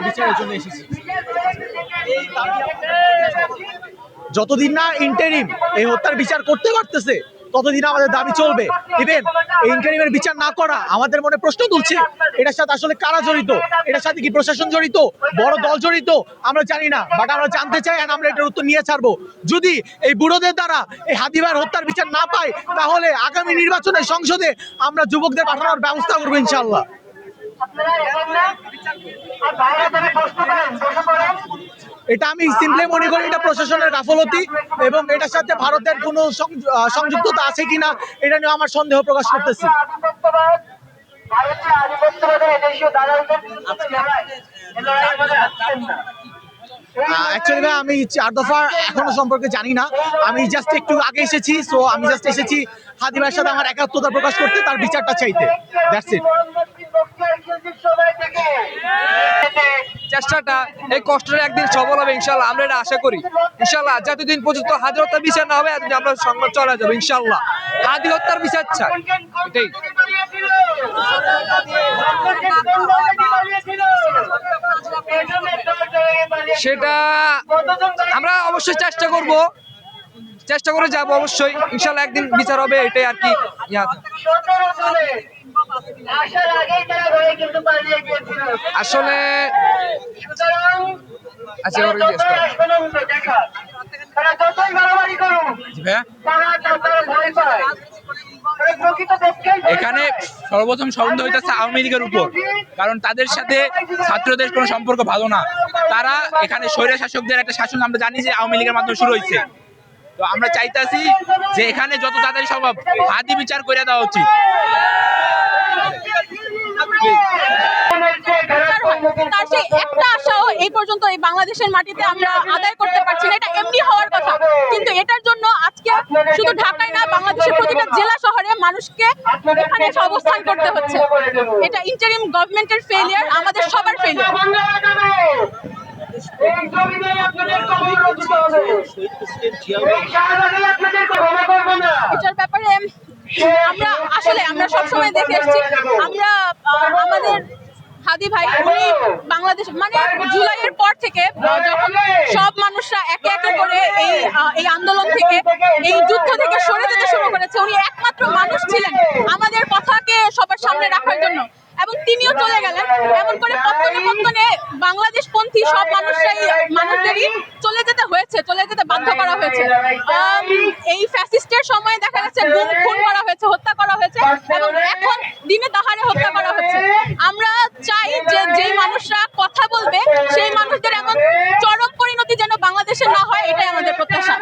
বিচারের জন্য এসেছি। যতদিন না ইন্টারিম এই হত্যার বিচার করতে পারতেছে ততদিন আমাদের দাবি চলবে। ইভেন এই ইন্টারিমের বিচার না করা আমাদের মনে প্রশ্ন তুলছে, এটার সাথে আসলে কারা জড়িত, এটার সাথে কি প্রশাসন জড়িত, বড় দল জড়িত, আমরা জানি না। বাট আমরা জানতে চাই, আমরা এটার উত্তর নিয়ে ছাড়বো। যদি এই বুড়োদের দ্বারা এই হাদিবার হত্যার বিচার না পাই, তাহলে আগামী নির্বাচনে সংসদে আমরা যুবকদের পাঠানোর ব্যবস্থা করবো ইনশাআল্লাহ। এটা আমি সিম্পলি মনে করি এটা প্রশাসনের গাফলতি, এবং এটার সাথে ভারতের কোনো সংযুক্ততা আছে কিনা এটা নিয়ে আমার সন্দেহ প্রকাশ করতেছি। অ্যাকচুয়ালি আমি 4 দফা এখনো সম্পর্কে জানি না, আমি জাস্ট একটু আগে এসেছি। সো আমি জাস্ট এসেছি হাদিবার সাথে আমার একাত্মতা প্রকাশ করতে, তার বিচারটা চাইতে। That's it. চেষ্টাটা এই কষ্টের একদিন সফল হবে ইনশাল্লাহ, আমরা এটা আশা করি ইনশাল্লাহ। যতদিন পর্যন্ত হাদি হত্যার বিচার না হবে এতদিন আমরা সংবাদ চলে যাবো ইনশাল্লাহ। হাদি হত্যার বিচার চাই, এটাই। সেটা আমরা অবশ্যই চেষ্টা করে যাব অবশ্যই ইনশাল্লাহ, একদিন বিচার হবে, এটাই আর কি। আসলে এখানে সর্বপ্রথম সন্দেহ হইতেছে আওয়ামী লীগের উপর, কারণ তাদের সাথে ছাত্রদের কোনো সম্পর্ক ভালো না। তারা এখানে স্বৈর শাসকদের একটা শাসন আমরা জানি যে আওয়ামী লীগের মাধ্যমে শুরু হয়েছে। তো আমরা চাইতেছি যে এখানে যত তাড়াতাড়ি সম্ভব হাদি বিচার করে দেওয়া উচিত। তার সেই একটা আশাও এই পর্যন্ত এই বাংলাদেশের মাটিতে আমরা আদায় করতে পারছি না। এটা এমনি হওয়ার কথা, কিন্তু এটার জন্য আজকে শুধু ঢাকায় না, বাংলাদেশের প্রতিটা জেলা শহরে মানুষকে এখানে এসে অবস্থান করতে হচ্ছে। এটা ইন্টারিম গভর্নমেন্টের ফেলিয়ার, আমাদের সবার ফেলিয়ার। এটার ব্যাপারে আমরা সবসময় দেখে এসেছি, আমাদের হাদি ভাই উনি বাংলাদেশ মানে জুলাইয়ের পর থেকে যখন সব মানুষরা একে একে করে এই আন্দোলন থেকে, এই যুদ্ধ থেকে সরে যেতে শুরু করেছে, উনি একমাত্র মানুষ ছিলেন আমাদের কথাকে সবার সামনে রাখার জন্য। এবং তিনিও চলে গেলেন, এমন করে পত্তনে বাংলাদেশপন্থী সব মানুষদেরই চলে যেতে বাধ্য করা হয়েছে। এই ফ্যাসিস্টের সময় দেখা গেছে খুন করা হয়েছে, হত্যা করা হয়েছে, এবং এখন দিনে দাহারে হত্যা করা হচ্ছে। আমরা চাই যে যেই মানুষরা কথা বলবে সেই মানুষদের এমন চরম পরিণতি যেন বাংলাদেশে না হয়, এটাই আমাদের প্রত্যাশা।